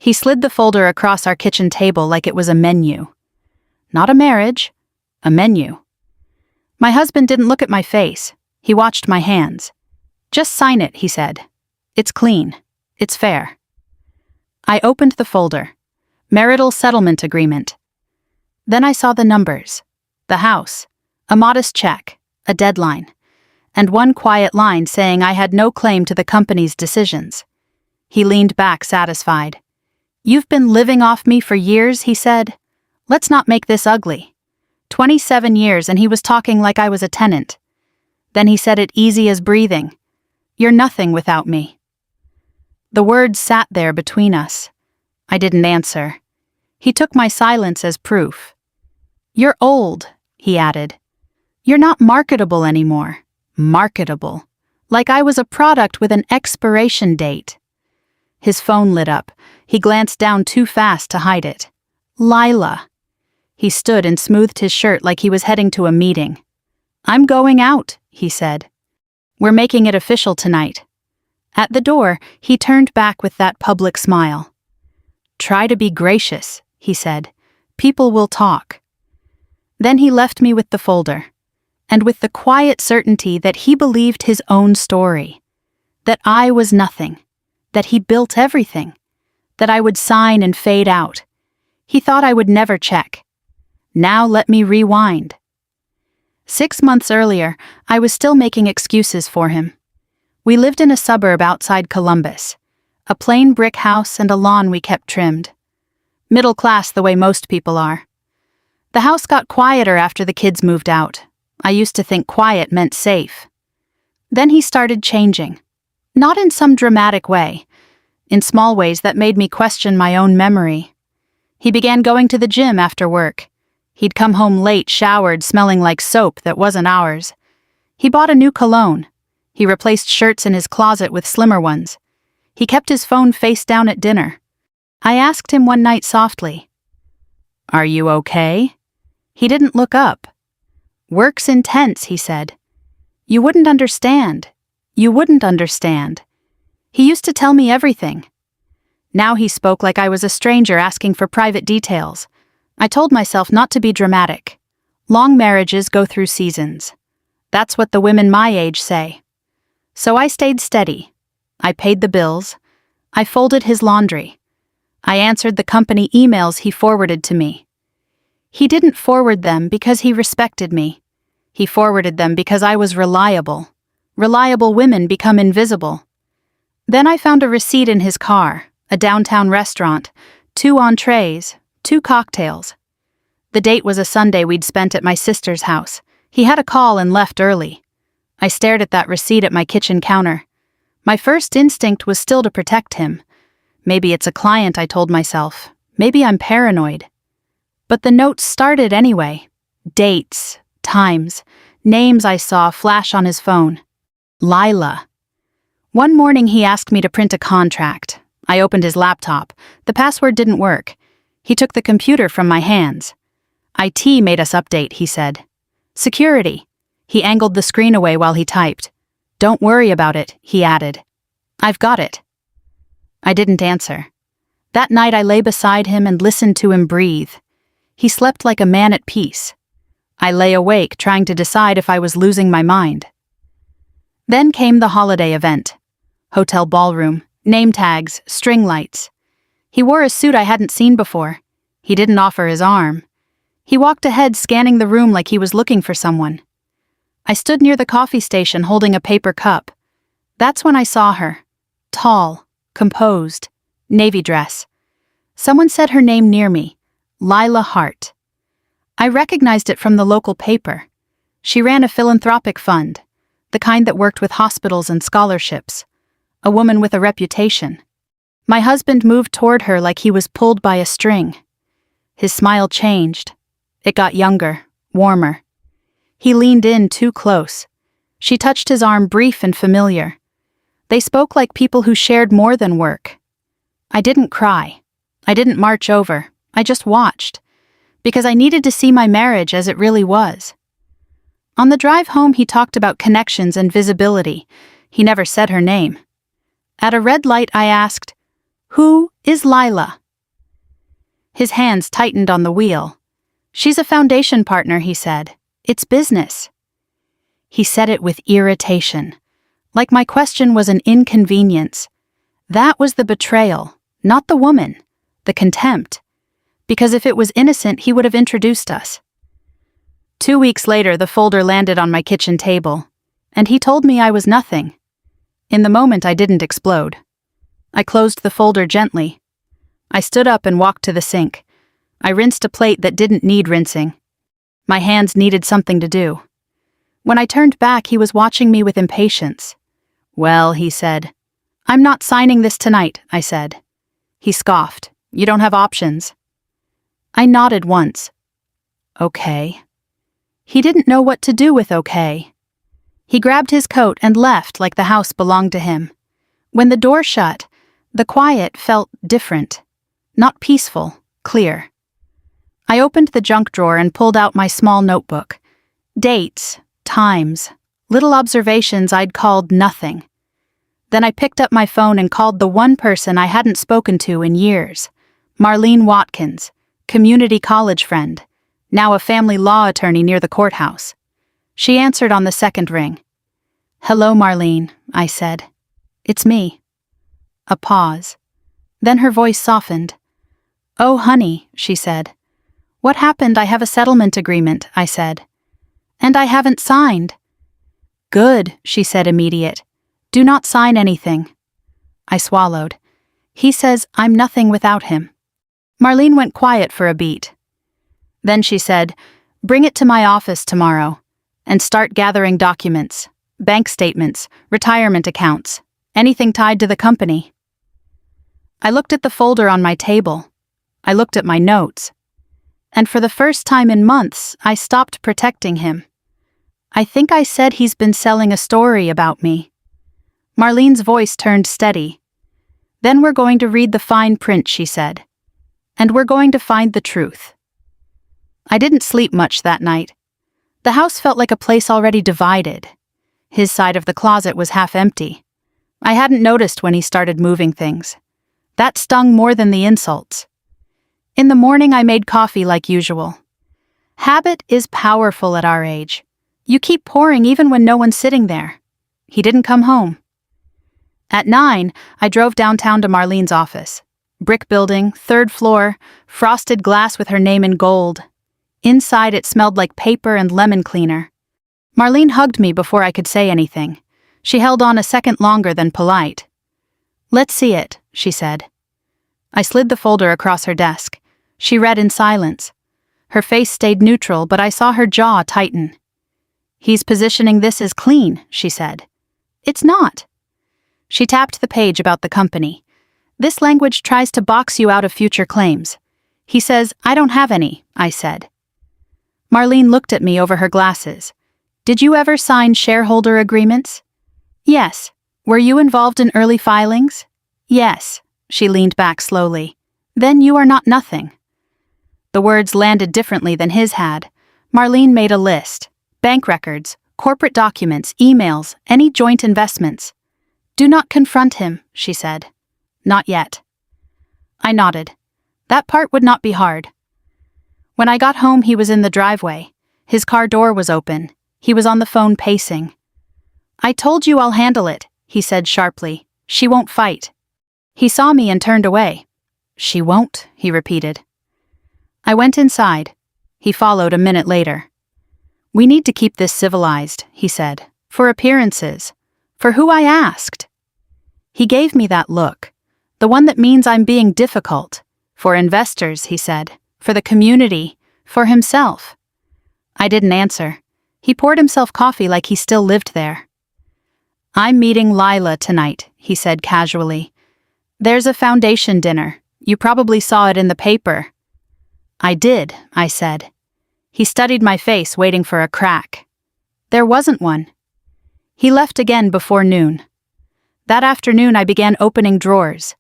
He slid the folder across our kitchen table like it was a menu. Not a marriage, a menu. My husband didn't look at my face. He watched my hands. "Just sign it," he said. "It's clean. It's fair." I opened the folder. Marital settlement agreement. Then I saw the numbers. The house. A modest check. A deadline. And one quiet line saying I had no claim to the company's decisions. He leaned back satisfied. "You've been living off me for years," he said. "Let's not make this ugly." 27 years, and he was talking like I was a tenant. Then he said it easy as breathing. "You're nothing without me." The words sat there between us. I didn't answer. He took my silence as proof. "You're old," he added. "You're not marketable anymore." Marketable. Like I was a product with an expiration date. His phone lit up. He glanced down too fast to hide it. "Lila." He stood and smoothed his shirt like he was heading to a meeting. "I'm going out," he said. "We're making it official tonight." At the door, he turned back with that public smile. "Try to be gracious," he said. "People will talk." Then he left me with the folder, and with the quiet certainty that he believed his own story, that I was nothing, that he built everything, that I would sign and fade out. He thought I would never check. Now let me rewind. 6 months earlier, I was still making excuses for him. We lived in a suburb outside Columbus, a plain brick house and a lawn we kept trimmed. Middle class the way most people are. The house got quieter after the kids moved out. I used to think quiet meant safe. Then he started changing. Not in some dramatic way. In small ways that made me question my own memory. He began going to the gym after work. He'd come home late, showered, smelling like soap that wasn't ours. He bought a new cologne. He replaced shirts in his closet with slimmer ones. He kept his phone face down at dinner. I asked him one night softly, "Are you okay?" He didn't look up. "Work's intense," he said. "You wouldn't understand. You wouldn't understand." He used to tell me everything. Now he spoke like I was a stranger asking for private details. I told myself not to be dramatic. Long marriages go through seasons. That's what the women my age say. So I stayed steady. I paid the bills. I folded his laundry. I answered the company emails he forwarded to me. He didn't forward them because he respected me. He forwarded them because I was reliable. Reliable women become invisible. Then I found a receipt in his car, a downtown restaurant, 2 entrees, 2 cocktails. The date was a Sunday we'd spent at my sister's house. He had a call and left early. I stared at that receipt at my kitchen counter. My first instinct was still to protect him. Maybe it's a client, I told myself. Maybe I'm paranoid. But the notes started anyway. Dates, times, names I saw flash on his phone. Lila. One morning he asked me to print a contract. I opened his laptop. The password didn't work. He took the computer from my hands. IT made us update, he said. Security. He angled the screen away while he typed. Don't worry about it, he added. I've got it. I didn't answer. That night I lay beside him and listened to him breathe. He slept like a man at peace. I lay awake trying to decide if I was losing my mind. Then came the holiday event. Hotel ballroom, name tags, string lights. He wore a suit I hadn't seen before. He didn't offer his arm. He walked ahead scanning the room like he was looking for someone. I stood near the coffee station holding a paper cup. That's when I saw her. Tall, composed, navy dress. Someone said her name near me, Lila Hart. I recognized it from the local paper. She ran a philanthropic fund, the kind that worked with hospitals and scholarships. A woman with a reputation. My husband moved toward her like he was pulled by a string. His smile changed. It got younger, warmer. He leaned in too close. She touched his arm, brief and familiar. They spoke like people who shared more than work. I didn't cry. I didn't march over. I just watched. Because I needed to see my marriage as it really was. On the drive home, he talked about connections and visibility. He never said her name. At a red light, I asked, Who is Lila? His hands tightened on the wheel. She's a foundation partner, he said. It's business. He said it with irritation, like my question was an inconvenience. That was the betrayal, not the woman, the contempt. Because if it was innocent, he would have introduced us. 2 weeks later, the folder landed on my kitchen table, and he told me I was nothing. In the moment, I didn't explode. I closed the folder gently. I stood up and walked to the sink. I rinsed a plate that didn't need rinsing. My hands needed something to do. When I turned back, he was watching me with impatience. Well, he said. I'm not signing this tonight, I said. He scoffed. You don't have options. I nodded once. Okay. He didn't know what to do with okay. He grabbed his coat and left like the house belonged to him. When the door shut, the quiet felt different. Not peaceful, clear. I opened the junk drawer and pulled out my small notebook. Dates, times, little observations I'd called nothing. Then I picked up my phone and called the one person I hadn't spoken to in years. Marlene Watkins, community college friend, now a family law attorney near the courthouse. She answered on the second ring. Hello, Marlene, I said. It's me. A pause. Then her voice softened. Oh, honey, she said. What happened? I have a settlement agreement, I said. And I haven't signed. Good, she said, immediate. Do not sign anything. I swallowed. He says I'm nothing without him. Marlene went quiet for a beat. Then she said, bring it to my office tomorrow and start gathering documents, bank statements, retirement accounts, anything tied to the company. I looked at the folder on my table. I looked at my notes. And for the first time in months, I stopped protecting him. I think I said he's been selling a story about me. Marlene's voice turned steady. Then we're going to read the fine print, she said. And we're going to find the truth. I didn't sleep much that night. The house felt like a place already divided. His side of the closet was half empty. I hadn't noticed when he started moving things. That stung more than the insults. In the morning, I made coffee like usual. Habit is powerful at our age. You keep pouring even when no one's sitting there. He didn't come home. At 9, I drove downtown to Marlene's office. Brick building, 3rd floor, frosted glass with her name in gold. Inside, it smelled like paper and lemon cleaner. Marlene hugged me before I could say anything. She held on a second longer than polite. Let's see it, she said. I slid the folder across her desk. She read in silence. Her face stayed neutral, but I saw her jaw tighten. He's positioning this as clean, she said. It's not. She tapped the page about the company. This language tries to box you out of future claims. He says, I don't have any, I said. Marlene looked at me over her glasses. Did you ever sign shareholder agreements? Yes. Were you involved in early filings? Yes. She leaned back slowly. Then you are not nothing. The words landed differently than his had. Marlene made a list. Bank records, corporate documents, emails, any joint investments. Do not confront him, she said. Not yet. I nodded. That part would not be hard. When I got home, he was in the driveway. His car door was open. He was on the phone pacing. I told you I'll handle it, he said sharply. She won't fight. He saw me and turned away. She won't, he repeated. I went inside. He followed a minute later. We need to keep this civilized, he said, for appearances, for who I asked. He gave me that look, the one that means I'm being difficult, for investors, he said, for the community, for himself. I didn't answer. He poured himself coffee like he still lived there. I'm meeting Lila tonight, he said casually. There's a foundation dinner. You probably saw it in the paper. I did, I said. He studied my face, waiting for a crack. There wasn't one. He left again before noon. That afternoon I began opening drawers.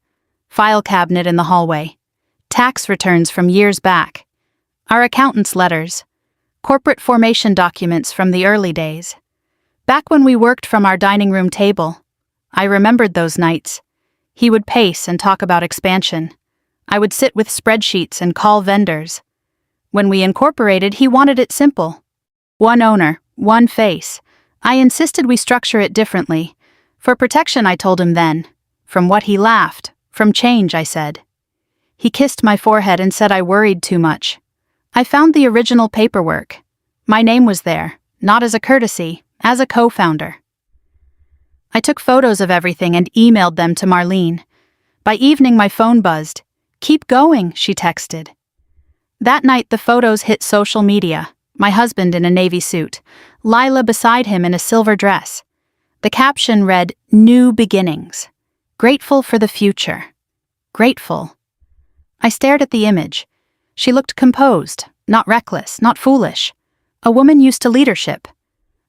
File cabinet in the hallway. Tax returns from years back. Our accountant's letters. Corporate formation documents from the early days. Back when we worked from our dining room table. I remembered those nights. He would pace and talk about expansion. I would sit with spreadsheets and call vendors. When we incorporated, he wanted it simple. One owner, one face. I insisted we structure it differently. For protection, I told him then. From what he laughed. From change, I said. He kissed my forehead and said I worried too much. I found the original paperwork. My name was there, not as a courtesy, as a co-founder. I took photos of everything and emailed them to Marlene. By evening, my phone buzzed. "Keep going," she texted. That night, the photos hit social media. My husband in a navy suit, Lila beside him in a silver dress. The caption read, "New beginnings. Grateful for the future. Grateful." I stared at the image. She looked composed, not reckless, not foolish. A woman used to leadership.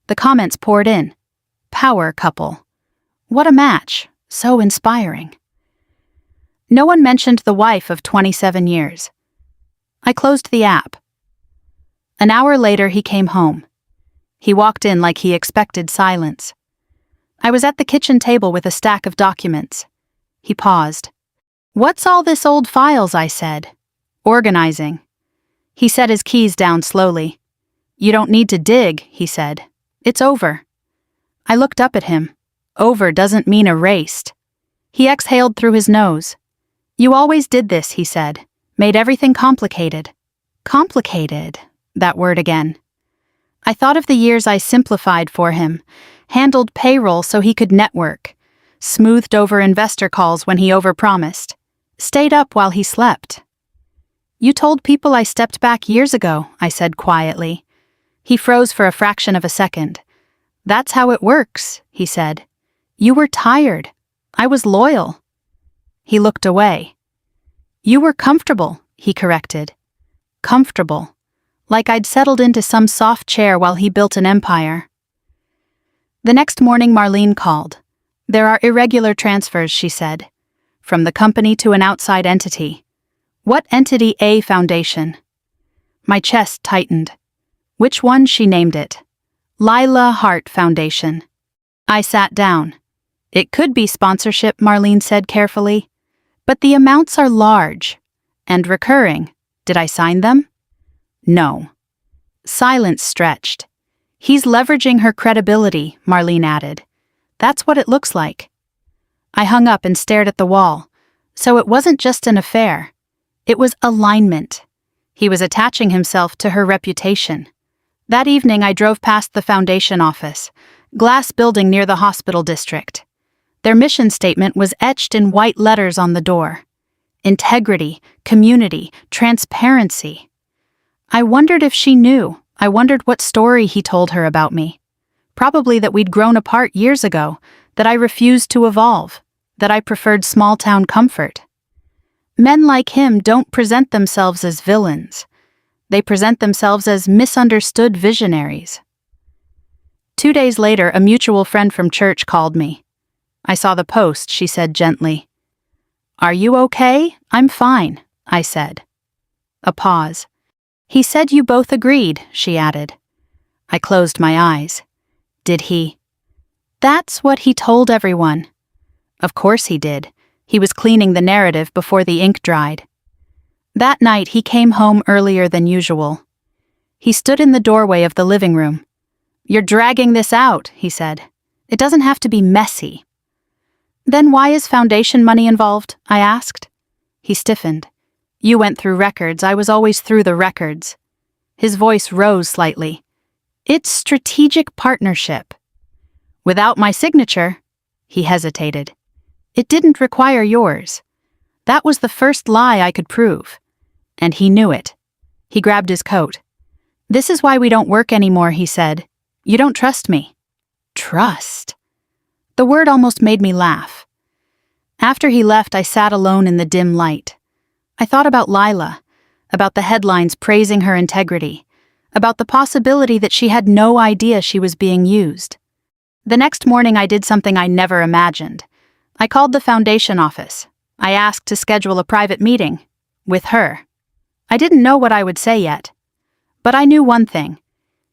The comments poured in. Power couple. What a match. So inspiring. No one mentioned the wife of 27 years. I closed the app. An hour later, he came home. He walked in like he expected silence. I was at the kitchen table with a stack of documents. He paused. "What's all this old files?" I said. "Organizing." He set his keys down slowly. "You don't need to dig," he said. "It's over." I looked up at him. Over doesn't mean erased. He exhaled through his nose. "You always did this," he said. "Made everything complicated." Complicated. That word again. I thought of the years I simplified for him, handled payroll so he could network, smoothed over investor calls when he overpromised, stayed up while he slept. "You told people I stepped back years ago," I said quietly. He froze for a fraction of a second. "That's how it works," he said. "You were tired. I was loyal." He looked away. "You were comfortable," he corrected. Comfortable. Like I'd settled into some soft chair while he built an empire. The next morning, Marlene called. "There are irregular transfers," she said. "From the company to an outside entity." "What entity?" "A foundation." My chest tightened. "Which one?" She named it. Lila Hart Foundation. I sat down. "It could be sponsorship," Marlene said carefully. "But the amounts are large. And recurring. Did I sign them?" "No." Silence stretched. "He's leveraging her credibility," Marlene added. "That's what it looks like." I hung up and stared at the wall. So it wasn't just an affair. It was alignment. He was attaching himself to her reputation. That evening, I drove past the foundation office, glass building near the hospital district. Their mission statement was etched in white letters on the door. Integrity, community, transparency. I wondered if she knew. I wondered what story he told her about me. Probably that we'd grown apart years ago, that I refused to evolve, that I preferred small-town comfort. Men like him don't present themselves as villains. They present themselves as misunderstood visionaries. 2 days later, a mutual friend from church called me. "I saw the post," she said gently. "Are you okay?" "I'm fine," I said. A pause. "He said you both agreed," she added. I closed my eyes. Did he? That's what he told everyone. Of course he did. He was cleaning the narrative before the ink dried. That night he came home earlier than usual. He stood in the doorway of the living room. "You're dragging this out," he said. "It doesn't have to be messy." "Then why is foundation money involved?" I asked. He stiffened. "You went through records. I was always through the records." His voice rose slightly. "It's strategic partnership." "Without my signature?" He hesitated. "It didn't require yours." That was the first lie I could prove. And he knew it. He grabbed his coat. "This is why we don't work anymore," he said. "You don't trust me." Trust. The word almost made me laugh. After he left, I sat alone in the dim light. I thought about Lila, about the headlines praising her integrity, about the possibility that she had no idea she was being used. The next morning, I did something I never imagined. I called the foundation office. I asked to schedule a private meeting. With her. I didn't know what I would say yet. But I knew one thing.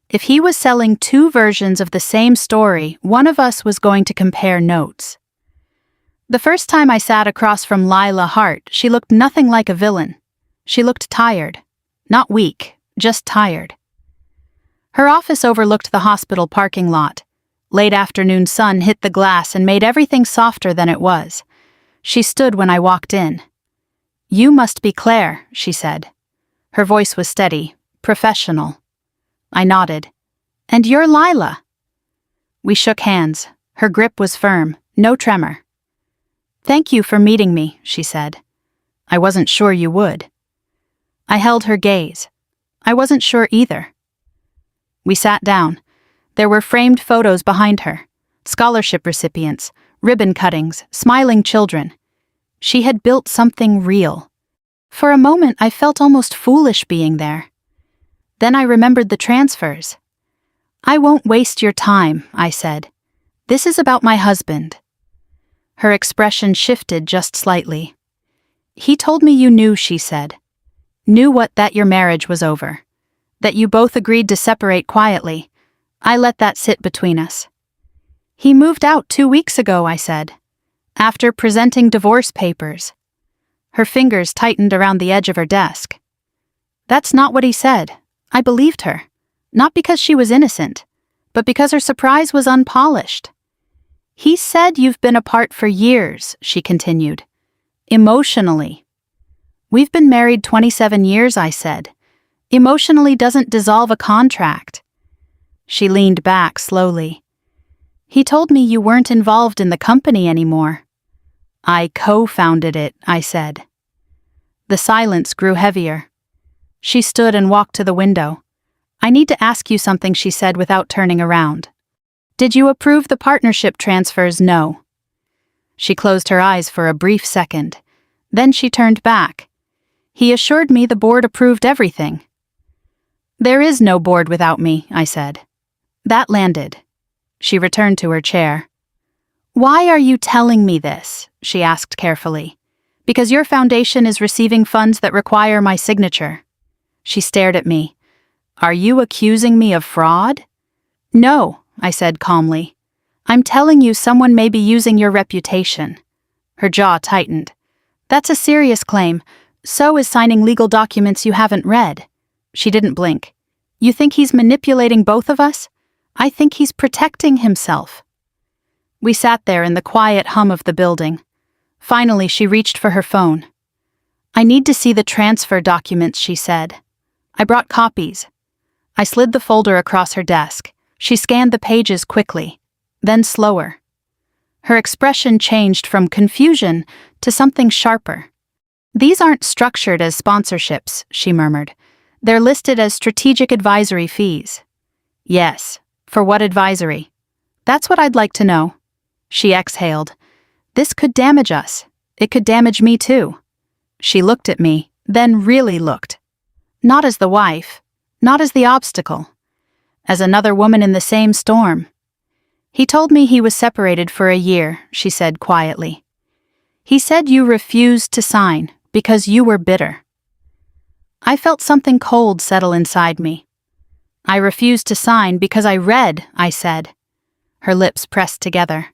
If he was selling two versions of the same story, one of us was going to compare notes. The first time I sat across from Lila Hart, she looked nothing like a villain. She looked tired. Not weak, just tired. Her office overlooked the hospital parking lot. Late afternoon sun hit the glass and made everything softer than it was. She stood when I walked in. "You must be Claire," she said. Her voice was steady, professional. I nodded. "And you're Lila." We shook hands. Her grip was firm, no tremor. "Thank you for meeting me," she said. "I wasn't sure you would." I held her gaze. I wasn't sure either. We sat down. There were framed photos behind her, scholarship recipients, ribbon cuttings, smiling children. She had built something real. For a moment, I felt almost foolish being there. Then I remembered the transfers. "I won't waste your time," I said. "This is about my husband." Her expression shifted just slightly. "He told me you knew," she said. "Knew what, that your marriage was over. That you both agreed to separate quietly. I let that sit between us." "He moved out 2 weeks ago," I said. "After presenting divorce papers." Her fingers tightened around the edge of her desk. "That's not what he said." I believed her. Not because she was innocent, but because her surprise was unpolished. "He said you've been apart for years," she continued. "Emotionally." "We've been married 27 years, I said. Emotionally doesn't dissolve a contract." She leaned back slowly. "He told me you weren't involved in the company anymore." "I co-founded it," I said. The silence grew heavier. She stood and walked to the window. "I need to ask you something," she said without turning around. "Did you approve the partnership transfers?" "No." She closed her eyes for a brief second. Then she turned back. "He assured me the board approved everything." "There is no board without me," I said. That landed. She returned to her chair. "Why are you telling me this?" she asked carefully. "Because your foundation is receiving funds that require my signature." She stared at me. "Are you accusing me of fraud?" "No," I said calmly. "I'm telling you someone may be using your reputation." Her jaw tightened. "That's a serious claim. So is signing legal documents you haven't read." She didn't blink. "You think he's manipulating both of us? I think he's protecting himself." We sat there in the quiet hum of the building. Finally, she reached for her phone. "I need to see the transfer documents," she said. I brought copies. I slid the folder across her desk. She scanned the pages quickly, then slower. Her expression changed from confusion to something sharper. "These aren't structured as sponsorships," she murmured. "They're listed as strategic advisory fees." "Yes, for what advisory?" "That's what I'd like to know." She exhaled. "This could damage us. It could damage me too." She looked at me, then really looked. Not as the wife, not as the obstacle, as another woman in the same storm. "He told me he was separated for a year," she said quietly. "He said you refused to sign because you were bitter." I felt something cold settle inside me. "I refused to sign because I read," I said. Her lips pressed together.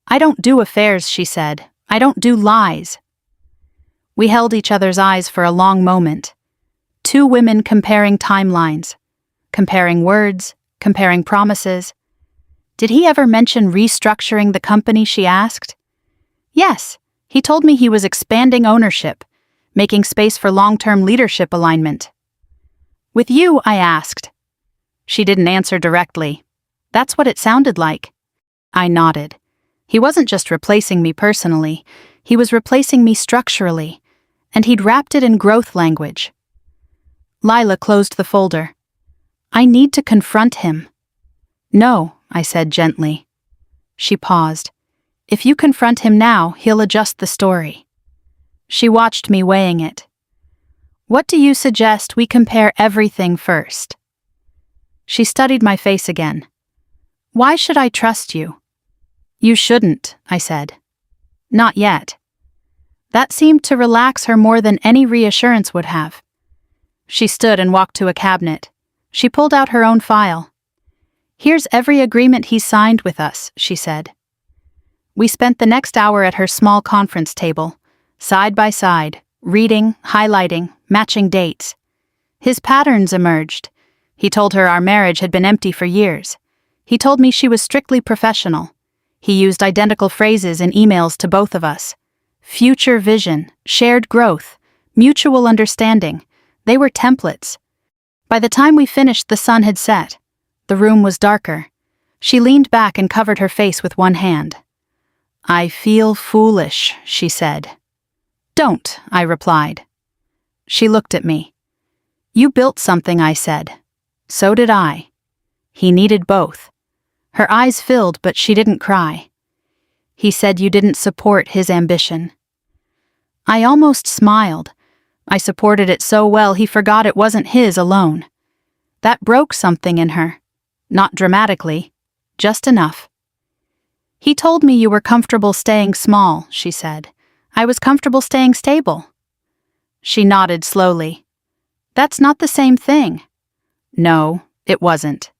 "I don't do affairs," she said. "I don't do lies." We held each other's eyes for a long moment. Two women comparing timelines, comparing words, comparing promises. "Did he ever mention restructuring the company?" she asked. "Yes, he told me he was expanding ownership, making space for long-term leadership alignment." "With you?" I asked. She didn't answer directly. "That's what it sounded like." I nodded. He wasn't just replacing me personally, he was replacing me structurally, and he'd wrapped it in growth language. Lila closed the folder. "I need to confront him." "No," I said gently. She paused. "If you confront him now, he'll adjust the story." She watched me weighing it. "What do you suggest we compare everything first?" She studied my face again. "Why should I trust you?" "You shouldn't," I said. "Not yet." That seemed to relax her more than any reassurance would have. She stood and walked to a cabinet. She pulled out her own file. "Here's every agreement he signed with us," she said. We spent the next hour at her small conference table, side by side, reading, highlighting, matching dates. His patterns emerged. He told her our marriage had been empty for years. He told me she was strictly professional. He used identical phrases in emails to both of us. Future vision, shared growth, mutual understanding. They were templates. By the time we finished, the sun had set. The room was darker. She leaned back and covered her face with one hand. "I feel foolish," she said. "Don't," I replied. She looked at me. "You built something," I said. "So did I." He needed both. Her eyes filled, but she didn't cry. He said you didn't support his ambition. I almost smiled. I supported it so well he forgot it wasn't his alone. That broke something in her. Not dramatically, just enough. "He told me you were comfortable staying small," she said. "I was comfortable staying stable." She nodded slowly. "That's not the same thing." No, it wasn't.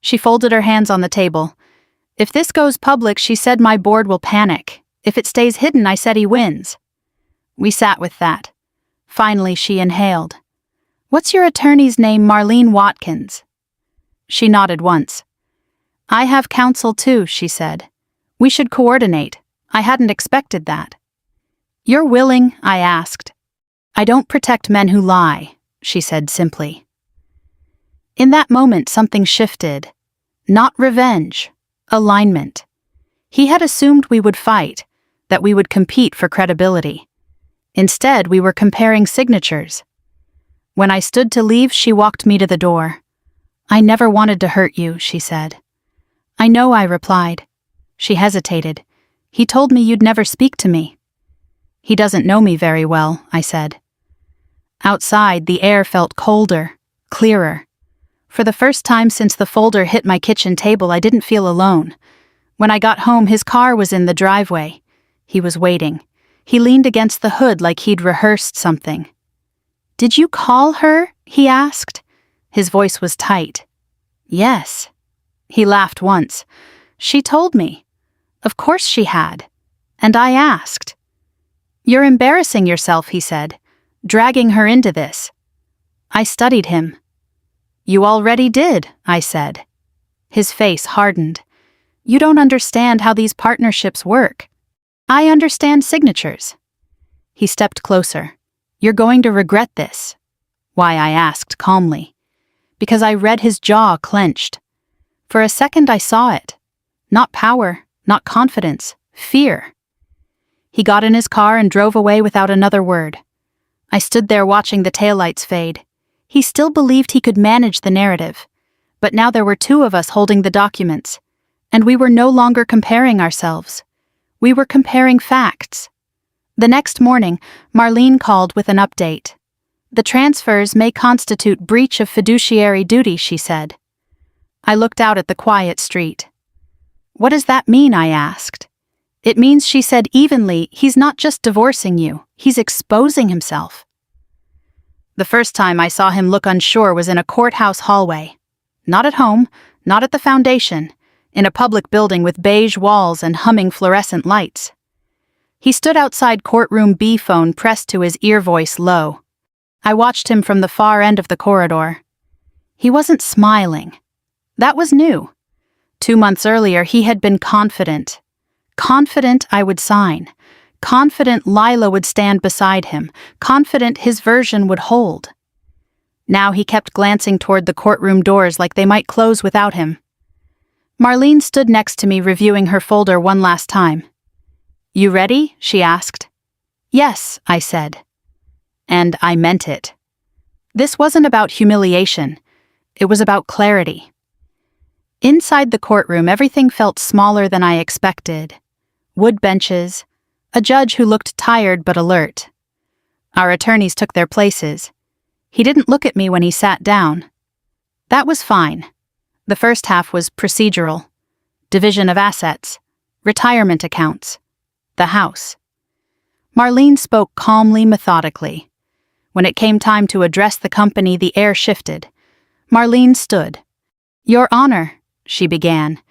She folded her hands on the table. "If this goes public," she said, "my board will panic. If it stays hidden," I said, "he wins." We sat with that. Finally, she inhaled. "What's your attorney's name?" "Marlene Watkins." She nodded once. "I have counsel too," she said. "We should coordinate. I hadn't expected that." "You're willing?" I asked. "I don't protect men who lie," she said simply. In that moment, something shifted. Not revenge. Alignment. He had assumed we would fight, that we would compete for credibility. Instead, we were comparing signatures. When I stood to leave, she walked me to the door. "I never wanted to hurt you," she said. "I know," I replied. She hesitated. "He told me you'd never speak to me." "He doesn't know me very well," I said. Outside, the air felt colder, clearer. For the first time since the folder hit my kitchen table, I didn't feel alone. When I got home, his car was in the driveway. He was waiting. He leaned against the hood like he'd rehearsed something. "Did you call her?" he asked. His voice was tight. "Yes." He laughed once. "She told me." Of course she had. And I asked. "You're embarrassing yourself," he said, "dragging her into this." I studied him. "You already did," I said. His face hardened. "You don't understand how these partnerships work. I understand signatures." He stepped closer. "You're going to regret this." "Why?" I asked calmly. Because I read his jaw clenched. For a second I saw it. Not power, not confidence, fear. He got in his car and drove away without another word. I stood there watching the taillights fade. He still believed he could manage the narrative. But now there were two of us holding the documents. And we were no longer comparing ourselves. We were comparing facts. The next morning, Marlene called with an update. "The transfers may constitute breach of fiduciary duty," she said. I looked out at the quiet street. "What does that mean?" I asked. "It means," she said evenly, "he's not just divorcing you, he's exposing himself." The first time I saw him look unsure was in a courthouse hallway. Not at home, not at the foundation, in a public building with beige walls and humming fluorescent lights. He stood outside courtroom B, phone pressed to his ear, voice low. I watched him from the far end of the corridor. He wasn't smiling. That was new. 2 months earlier, he had been confident. Confident I would sign. Confident Lila would stand beside him. Confident his version would hold. Now he kept glancing toward the courtroom doors like they might close without him. Marlene stood next to me, reviewing her folder one last time. "You ready?" she asked. "Yes," I said. And I meant it. This wasn't about humiliation. It was about clarity. Inside the courtroom, everything felt smaller than I expected. Wood benches, a judge who looked tired but alert. Our attorneys took their places. He didn't look at me when he sat down. That was fine. The first half was procedural. Division of assets, retirement accounts, the house. Marlene spoke calmly, methodically. When it came time to address the company, the air shifted. Marlene stood. "Your Honor," she began,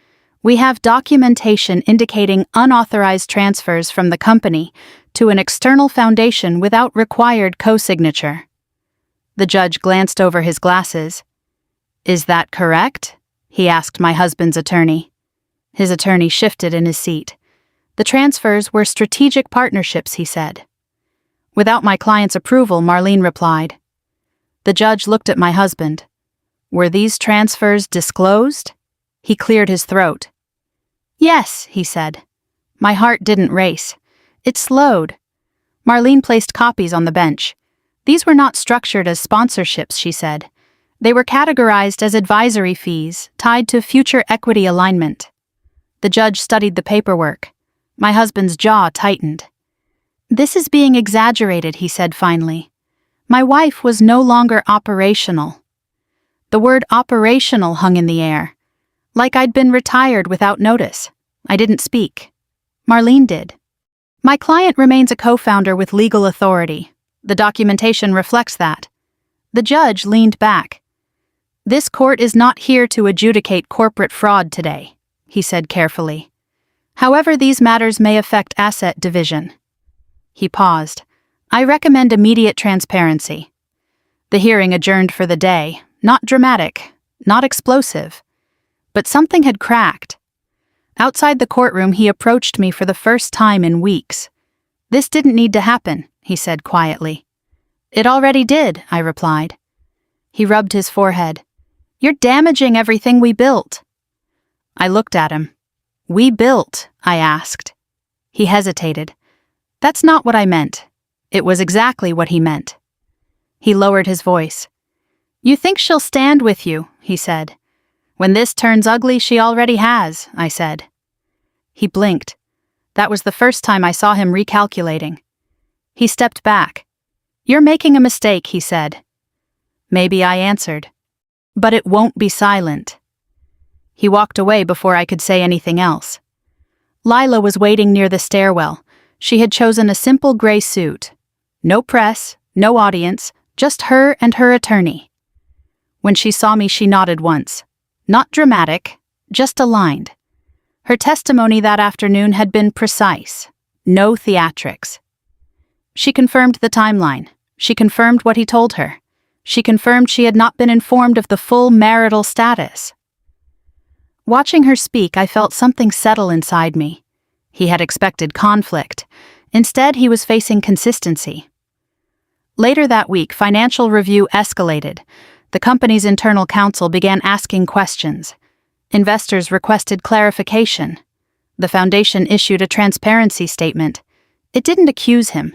We have documentation indicating unauthorized transfers from the company to an external foundation without required co-signature. The judge glanced over his glasses. Is that correct? He asked my husband's attorney. His attorney shifted in his seat. The transfers were strategic partnerships, he said. Without my client's approval, Marlene replied. The judge looked at my husband. Were these transfers disclosed? He cleared his throat. Yes, he said. My heart didn't race. It slowed. Marlene placed copies on the bench. These were not structured as sponsorships, she said. They were categorized as advisory fees tied to future equity alignment. The judge studied the paperwork. My husband's jaw tightened. This is being exaggerated, he said finally. My wife was no longer operational. The word operational hung in the air. Like I'd been retired without notice. I didn't speak. Marlene did. My client remains a co-founder with legal authority. The documentation reflects that. The judge leaned back. This court is not here to adjudicate corporate fraud today, he said carefully. However, these matters may affect asset division. He paused. I recommend immediate transparency. The hearing adjourned for the day, not dramatic, not explosive. But something had cracked. Outside the courtroom, he approached me for the first time in weeks. This didn't need to happen, he said quietly. It already did, I replied. He rubbed his forehead. You're damaging everything we built. I looked at him. We built, I asked. He hesitated. That's not what I meant. It was exactly what he meant. He lowered his voice. You think she'll stand with you, he said. When this turns ugly, she already has, I said. He blinked. That was the first time I saw him recalculating. He stepped back. You're making a mistake, he said. Maybe, I answered. But it won't be silent. He walked away before I could say anything else. Lila was waiting near the stairwell. She had chosen a simple gray suit. No press, no audience, just her and her attorney. When she saw me, she nodded once. Not dramatic, just aligned. Her testimony that afternoon had been precise. No theatrics. She confirmed the timeline. She confirmed what he told her. She confirmed she had not been informed of the full marital status. Watching her speak, I felt something settle inside me. He had expected conflict. Instead, he was facing consistency. Later that week, financial review escalated. The company's internal counsel began asking questions. Investors requested clarification. The foundation issued a transparency statement. It didn't accuse him.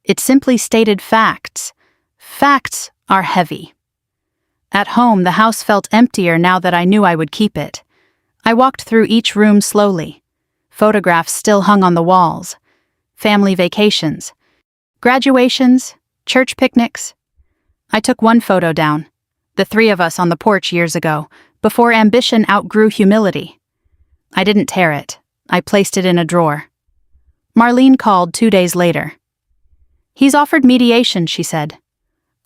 It simply stated facts. Facts are heavy. At home, the house felt emptier now that I knew I would keep it. I walked through each room slowly. Photographs still hung on the walls. Family vacations. Graduations. Church picnics. I took one photo down. The three of us on the porch years ago, before ambition outgrew humility. I didn't tear it. I placed it in a drawer. Marlene called 2 days later. He's offered mediation, she said.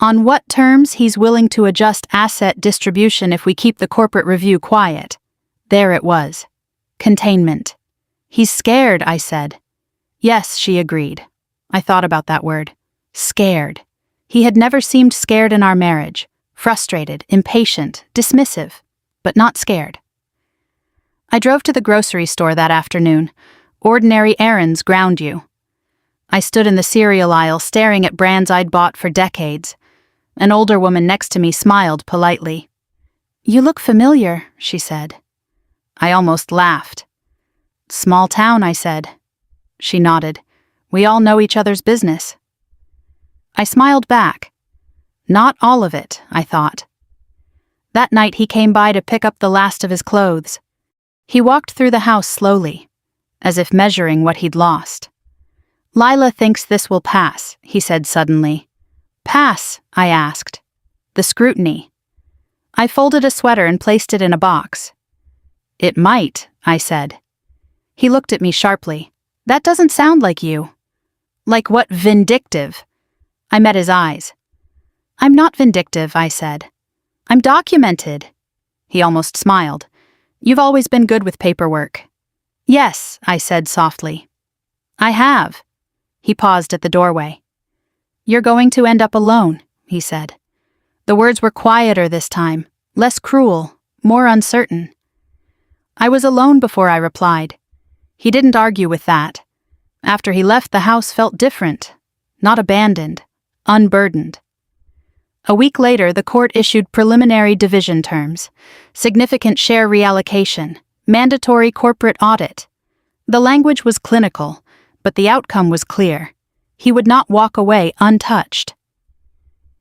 On what terms he's willing to adjust asset distribution if we keep the corporate review quiet. There it was. Containment. He's scared, I said. Yes, she agreed. I thought about that word. Scared. He had never seemed scared in our marriage. Frustrated, impatient, dismissive, but not scared. I drove to the grocery store that afternoon. Ordinary errands ground you. I stood in the cereal aisle staring at brands I'd bought for decades. An older woman next to me smiled politely. You look familiar, she said. I almost laughed. Small town, I said. She nodded. We all know each other's business. I smiled back. Not all of it, I thought. That night he came by to pick up the last of his clothes. He walked through the house slowly, as if measuring what he'd lost. Lila thinks this will pass, he said suddenly. Pass, I asked. The scrutiny. I folded a sweater and placed it in a box. It might, I said. He looked at me sharply. That doesn't sound like you. Like what? Vindictive? I met his eyes. I'm not vindictive, I said. I'm documented. He almost smiled. You've always been good with paperwork. Yes, I said softly. I have. He paused at the doorway. You're going to end up alone, he said. The words were quieter this time, less cruel, more uncertain. I was alone before I replied. He didn't argue with that. After he left, the house felt different, not abandoned, unburdened. A week later, the court issued preliminary division terms, significant share reallocation, mandatory corporate audit. The language was clinical, but the outcome was clear. He would not walk away untouched.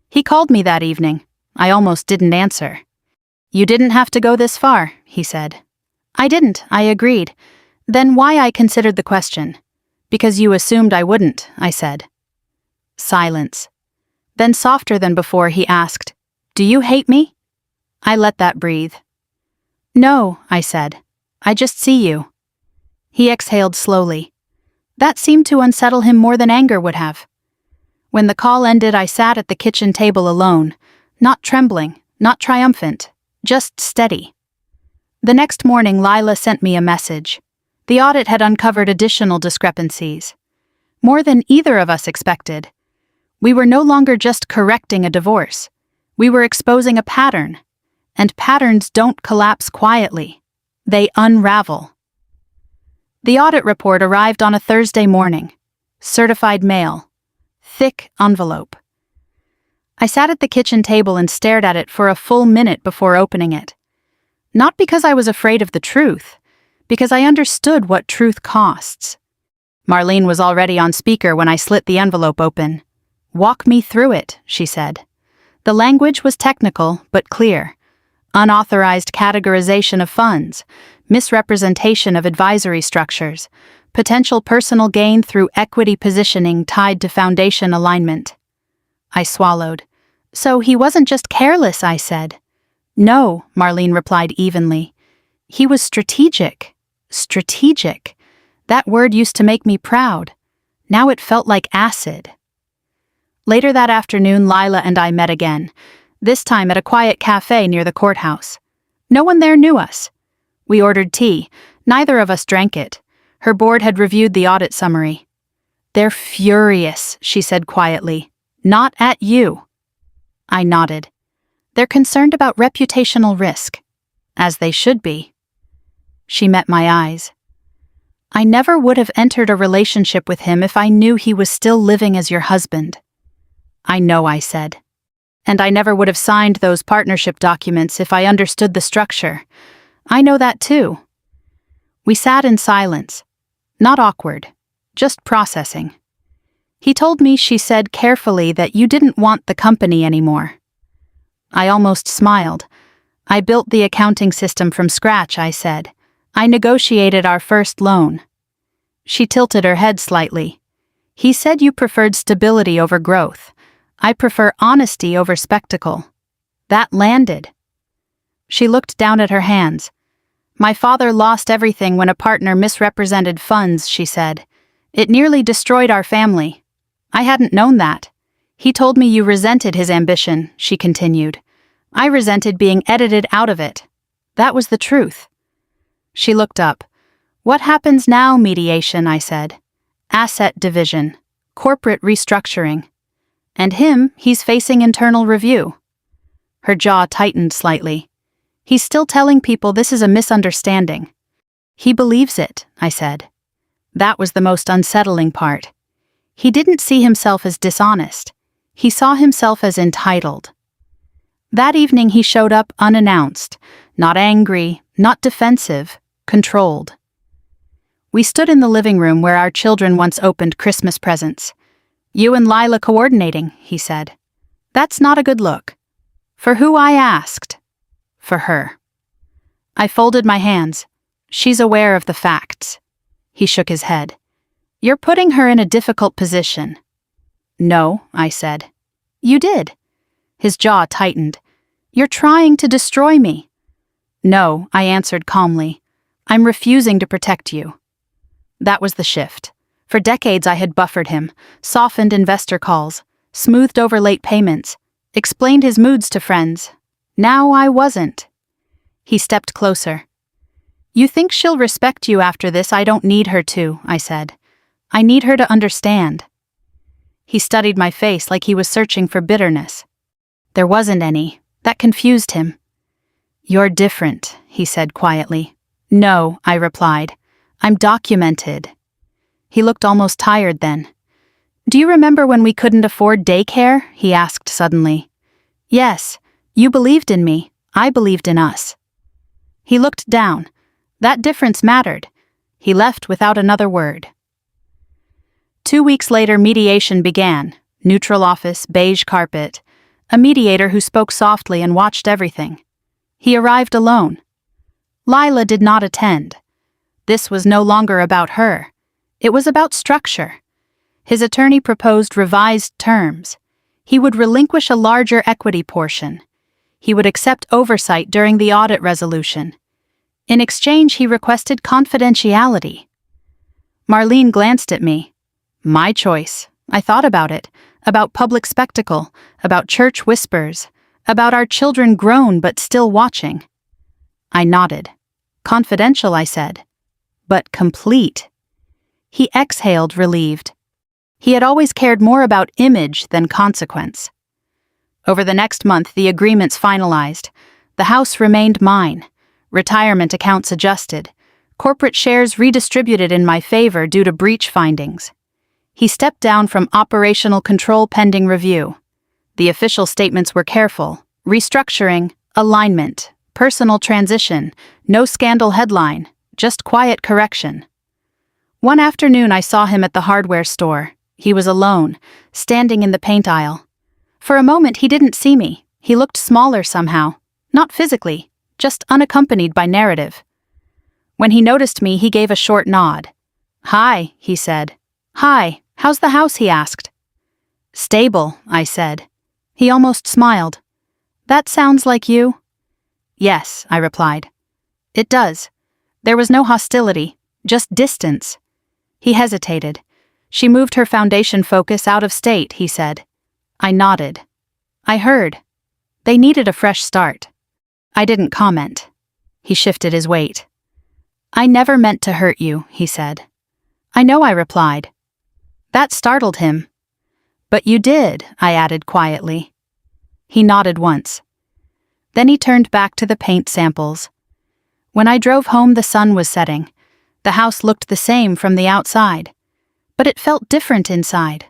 He called me that evening. I almost didn't answer. You didn't have to go this far, he said. I didn't, I agreed. Then why I considered the question? Because you assumed I wouldn't, I said. Silence. Then softer than before, he asked, Do you hate me? I let that breathe. No, I said. I just see you. He exhaled slowly. That seemed to unsettle him more than anger would have. When the call ended, I sat at the kitchen table alone, not trembling, not triumphant, just steady. The next morning, Lila sent me a message. The audit had uncovered additional discrepancies. More than either of us expected. We were no longer just correcting a divorce. We were exposing a pattern. And patterns don't collapse quietly. They unravel. The audit report arrived on a Thursday morning. Certified mail. Thick envelope. I sat at the kitchen table and stared at it for a full minute before opening it. Not because I was afraid of the truth, because I understood what truth costs. Marlene was already on speaker when I slit the envelope open. Walk me through it, she said. The language was technical but clear. Unauthorized categorization of funds, misrepresentation of advisory structures, potential personal gain through equity positioning tied to foundation alignment. I swallowed. So he wasn't just careless, I said. No, Marlene replied evenly. He was strategic. Strategic. That word used to make me proud. Now it felt like acid. Later that afternoon, Lila and I met again, this time at a quiet cafe near the courthouse. No one there knew us. We ordered tea. Neither of us drank it. Her board had reviewed the audit summary. They're furious, she said quietly. Not at you. I nodded. They're concerned about reputational risk. As they should be. She met my eyes. I never would have entered a relationship with him if I knew he was still living as your husband. I know, I said. And I never would have signed those partnership documents if I understood the structure. I know that too. We sat in silence. Not awkward. Just processing. He told me, she said carefully, that you didn't want the company anymore. I almost smiled. I built the accounting system from scratch, I said. I negotiated our first loan. She tilted her head slightly. He said you preferred stability over growth. I prefer honesty over spectacle. That landed. She looked down at her hands. My father lost everything when a partner misrepresented funds, she said. It nearly destroyed our family. I hadn't known that. He told me you resented his ambition, she continued. I resented being edited out of it. That was the truth. She looked up. What happens now, mediation, I said. Asset division. Corporate restructuring. And him, he's facing internal review. Her jaw tightened slightly. He's still telling people this is a misunderstanding. He believes it, I said. That was the most unsettling part. He didn't see himself as dishonest. He saw himself as entitled. That evening he showed up unannounced, not angry, not defensive, controlled. We stood in the living room where our children once opened Christmas presents. You and Lila coordinating, he said. That's not a good look. For who, I asked. For her. I folded my hands. She's aware of the facts. He shook his head. You're putting her in a difficult position. No, I said. You did. His jaw tightened. You're trying to destroy me. No, I answered calmly. I'm refusing to protect you. That was the shift. For decades I had buffered him, softened investor calls, smoothed over late payments, explained his moods to friends. Now I wasn't. He stepped closer. You think she'll respect you after this? I don't need her to, I said. I need her to understand. He studied my face like he was searching for bitterness. There wasn't any. That confused him. You're different, he said quietly. No, I replied. I'm documented. He looked almost tired then. Do you remember when we couldn't afford daycare? He asked suddenly. Yes, you believed in me. I believed in us. He looked down. That difference mattered. He left without another word. 2 weeks later, mediation began. Neutral office, beige carpet. A mediator who spoke softly and watched everything. He arrived alone. Lila did not attend. This was no longer about her. It was about structure. His attorney proposed revised terms. He would relinquish a larger equity portion. He would accept oversight during the audit resolution. In exchange, he requested confidentiality. Marlene glanced at me. My choice. I thought about it. About public spectacle. About church whispers. About our children grown but still watching. I nodded. Confidential, I said. But complete. He exhaled, relieved. He had always cared more about image than consequence. Over the next month, the agreements finalized. The house remained mine. Retirement accounts adjusted. Corporate shares redistributed in my favor due to breach findings. He stepped down from operational control pending review. The official statements were careful. Restructuring, alignment, personal transition, no scandal headline, just quiet correction. One afternoon I saw him at the hardware store. He was alone, standing in the paint aisle. For a moment he didn't see me. He looked smaller somehow. Not physically, just unaccompanied by narrative. When he noticed me, he gave a short nod. Hi, he said. Hi, how's the house? He asked. Stable, I said. He almost smiled. That sounds like you? Yes, I replied. It does. There was no hostility, just distance. He hesitated. She moved her foundation focus out of state, he said. I nodded. I heard. They needed a fresh start. I didn't comment. He shifted his weight. I never meant to hurt you, he said. I know, I replied. That startled him. But you did, I added quietly. He nodded once. Then he turned back to the paint samples. When I drove home, the sun was setting. The house looked the same from the outside. But it felt different inside.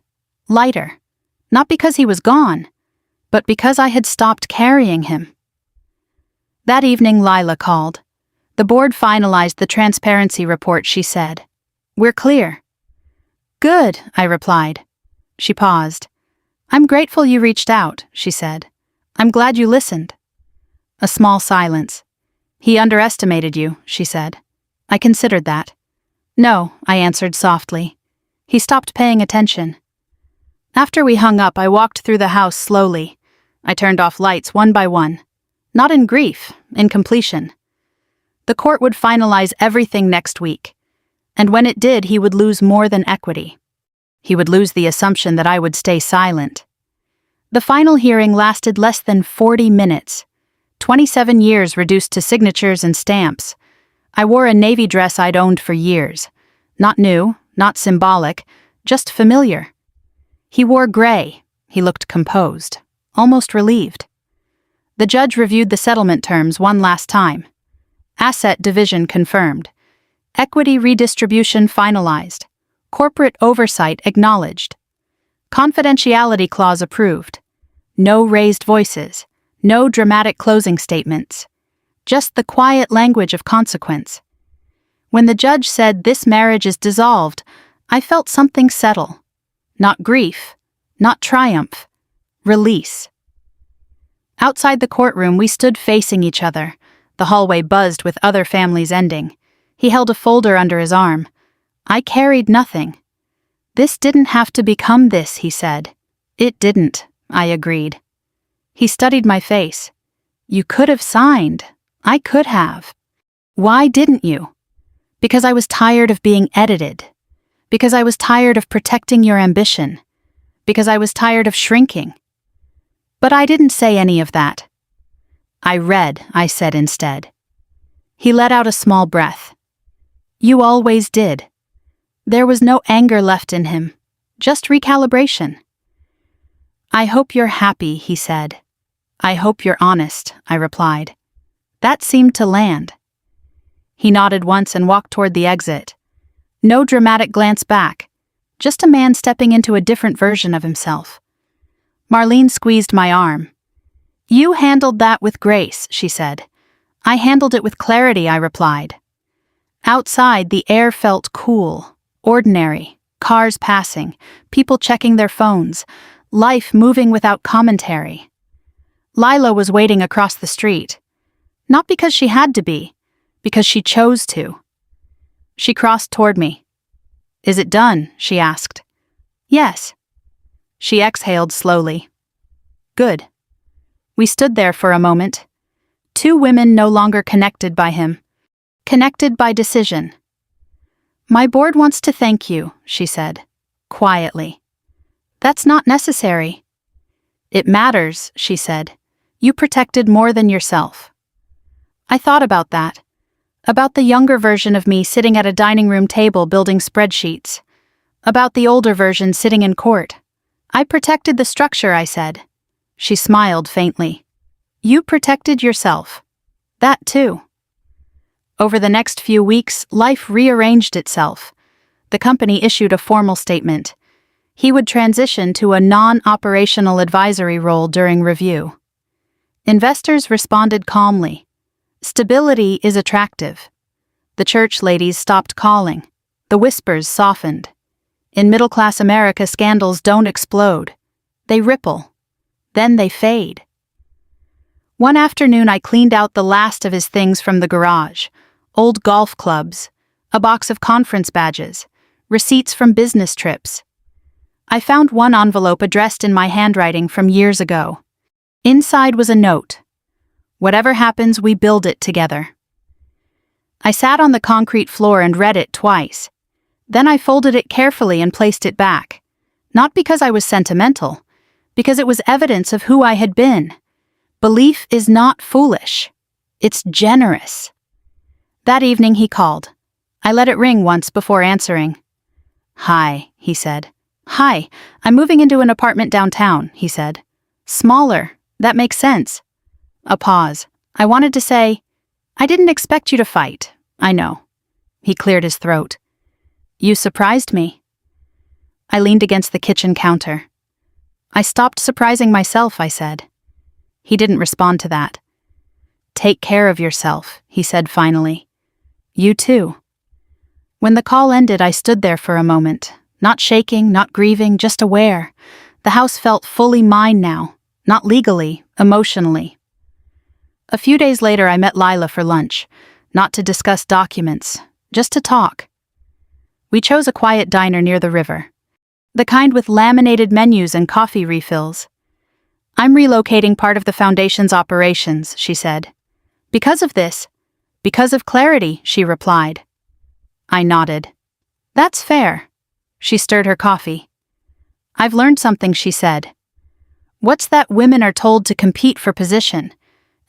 Lighter. Not because he was gone, but because I had stopped carrying him. That evening, Lila called. The board finalized the transparency report, she said. We're clear. Good, I replied. She paused. I'm grateful you reached out, she said. I'm glad you listened. A small silence. He underestimated you, she said. I considered that. No, I answered softly. He stopped paying attention. After we hung up, I walked through the house slowly. I turned off lights one by one. Not in grief, in completion. The court would finalize everything next week. And when it did, he would lose more than equity. He would lose the assumption that I would stay silent. The final hearing lasted less than 40 minutes. 27 years reduced to signatures and stamps. I wore a navy dress I'd owned for years. Not new, not symbolic, just familiar. He wore gray. He looked composed, almost relieved. The judge reviewed the settlement terms one last time. Asset division confirmed. Equity redistribution finalized. Corporate oversight acknowledged. Confidentiality clause approved. No raised voices. No dramatic closing statements. Just the quiet language of consequence. When the judge said this marriage is dissolved, I felt something settle. Not grief, not triumph. Release. Outside the courtroom, we stood facing each other. The hallway buzzed with other families ending. He held a folder under his arm. I carried nothing. This didn't have to become this, he said. It didn't, I agreed. He studied my face. You could have signed. I could have. Why didn't you? Because I was tired of being edited. Because I was tired of protecting your ambition. Because I was tired of shrinking. But I didn't say any of that. I read, I said instead. He let out a small breath. You always did. There was no anger left in him, just recalibration. I hope you're happy, he said. I hope you're honest, I replied. That seemed to land. He nodded once and walked toward the exit. No dramatic glance back, just a man stepping into a different version of himself. Marlene squeezed my arm. You handled that with grace, she said. I handled it with clarity, I replied. Outside, the air felt cool, ordinary, cars passing, people checking their phones, life moving without commentary. Lila was waiting across the street. Not because she had to be, because she chose to. She crossed toward me. Is it done? She asked. Yes. She exhaled slowly. Good. We stood there for a moment. Two women no longer connected by him. Connected by decision. My board wants to thank you, she said, quietly. That's not necessary. It matters, she said. You protected more than yourself. I thought about that. About the younger version of me sitting at a dining room table building spreadsheets. About the older version sitting in court. I protected the structure, I said. She smiled faintly. You protected yourself. That too. Over the next few weeks, life rearranged itself. The company issued a formal statement. He would transition to a non-operational advisory role during review. Investors responded calmly. Stability is attractive. The church ladies stopped calling. The whispers softened. In middle-class America, scandals don't explode. They ripple. Then they fade. One afternoon, I cleaned out the last of his things from the garage. Old golf clubs, a box of conference badges, receipts from business trips. I found one envelope addressed in my handwriting from years ago. Inside was a note. Whatever happens, we build it together. I sat on the concrete floor and read it twice. Then I folded it carefully and placed it back. Not because I was sentimental, because it was evidence of who I had been. Belief is not foolish. It's generous. That evening he called. I let it ring once before answering. Hi, he said. Hi, I'm moving into an apartment downtown, he said. Smaller, that makes sense. A pause. I wanted to say, I didn't expect you to fight, I know. He cleared his throat. You surprised me. I leaned against the kitchen counter. I stopped surprising myself, I said. He didn't respond to that. Take care of yourself, he said finally. You too. When the call ended, I stood there for a moment, not shaking, not grieving, just aware. The house felt fully mine now, not legally, emotionally. A few days later, I met Lila for lunch, not to discuss documents, just to talk. We chose a quiet diner near the river, the kind with laminated menus and coffee refills. I'm relocating part of the foundation's operations, she said. Because of this. Because of clarity, she replied. I nodded. That's fair. She stirred her coffee. I've learned something, she said. What's that women are told to compete for position,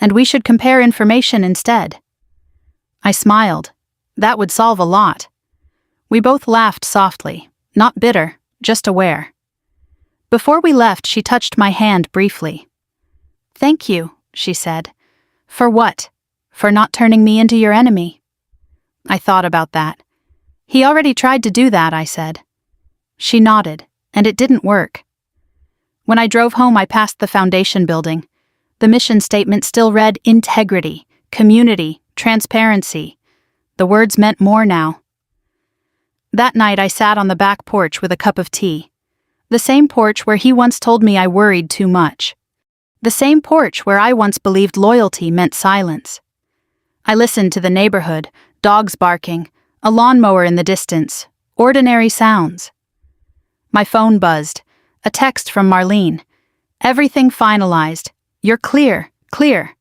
and we should compare information instead. I smiled. That would solve a lot. We both laughed softly, not bitter, just aware. Before we left, she touched my hand briefly. Thank you, she said. For what? For not turning me into your enemy. I thought about that. He already tried to do that, I said. She nodded, and it didn't work. When I drove home, I passed the foundation building. The mission statement still read integrity, community, transparency. The words meant more now. That night, I sat on the back porch with a cup of tea. The same porch where he once told me I worried too much. The same porch where I once believed loyalty meant silence. I listened to the neighborhood, dogs barking, a lawnmower in the distance, ordinary sounds. My phone buzzed, a text from Marlene. Everything finalized. You're clear, clear.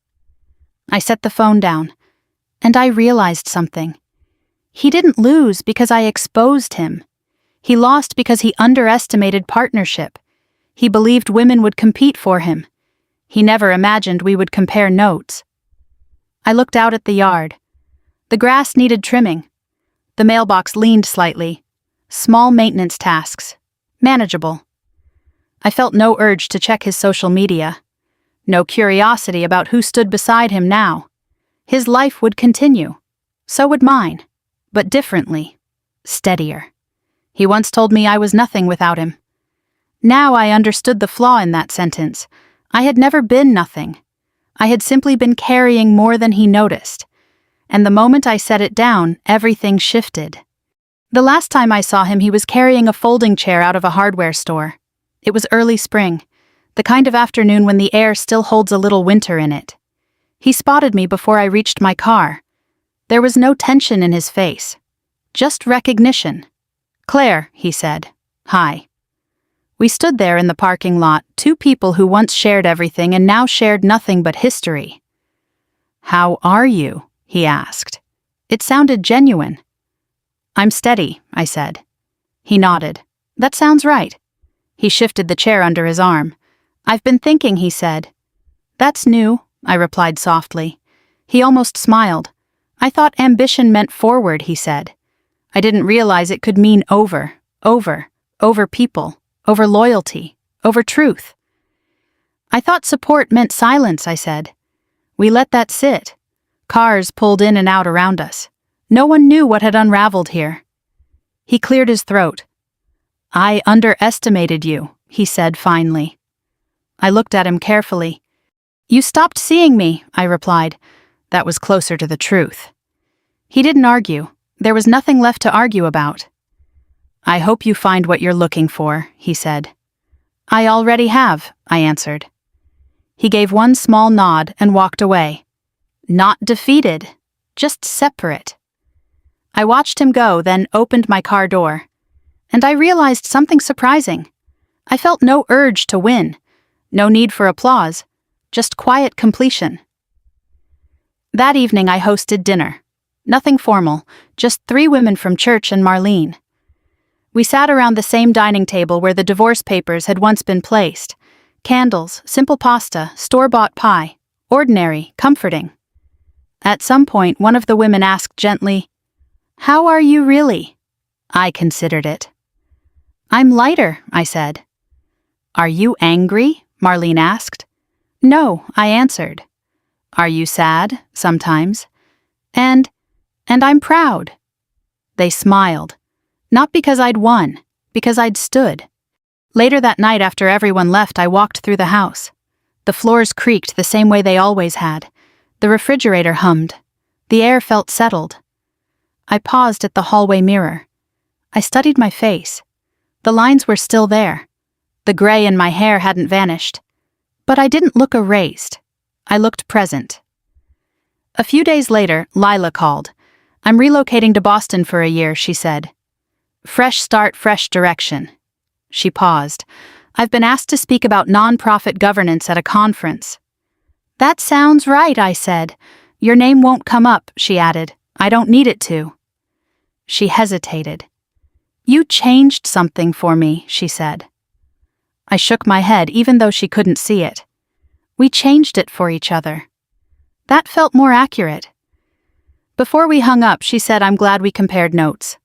I set the phone down, and I realized something. He didn't lose because I exposed him. He lost because he underestimated partnership. He believed women would compete for him. He never imagined we would compare notes. I looked out at the yard. The grass needed trimming. The mailbox leaned slightly. Small maintenance tasks. Manageable. I felt no urge to check his social media. No curiosity about who stood beside him now. His life would continue. So would mine. But differently. Steadier. He once told me I was nothing without him. Now I understood the flaw in that sentence. I had never been nothing. I had simply been carrying more than he noticed. And the moment I set it down, everything shifted. The last time I saw him, he was carrying a folding chair out of a hardware store. It was early spring, the kind of afternoon when the air still holds a little winter in it. He spotted me before I reached my car. There was no tension in his face. Just recognition. "Claire," he said. "Hi." We stood there in the parking lot, two people who once shared everything and now shared nothing but history. "How are you?" he asked. It sounded genuine. "I'm steady," I said. He nodded. "That sounds right." He shifted the chair under his arm. "I've been thinking," he said. "That's new," I replied softly. He almost smiled. "I thought ambition meant forward," he said. "I didn't realize it could mean over people, over loyalty, over truth." "I thought support meant silence," I said. We let that sit. Cars pulled in and out around us. No one knew what had unraveled here. He cleared his throat. "I underestimated you," he said finally. I looked at him carefully. "You stopped seeing me," I replied. That was closer to the truth. He didn't argue. There was nothing left to argue about. "I hope you find what you're looking for," he said. "I already have," I answered. He gave one small nod and walked away. Not defeated, just separate. I watched him go, then opened my car door. And I realized something surprising. I felt no urge to win, no need for applause, just quiet completion. That evening I hosted dinner. Nothing formal, just 3 women from church and Marlene. We sat around the same dining table where the divorce papers had once been placed. Candles, simple pasta, store-bought pie. Ordinary, comforting. At some point, one of the women asked gently, "How are you really?" I considered it. "I'm lighter," I said. "Are you angry?" Marlene asked. "No," I answered. "Are you sad, sometimes?" And I'm proud." They smiled. Not because I'd won, because I'd stood. Later that night, after everyone left, I walked through the house. The floors creaked the same way they always had. The refrigerator hummed. The air felt settled. I paused at the hallway mirror. I studied my face. The lines were still there. The gray in my hair hadn't vanished. But I didn't look erased. I looked present. A few days later, Lila called. "I'm relocating to Boston for a year," she said. "Fresh start, fresh direction." She paused. "I've been asked to speak about nonprofit governance at a conference." "That sounds right," I said. "Your name won't come up," she added. "I don't need it to." She hesitated. "You changed something for me," she said. I shook my head, even though she couldn't see it. We changed it for each other. That felt more accurate. Before we hung up, she said, "I'm glad we compared notes.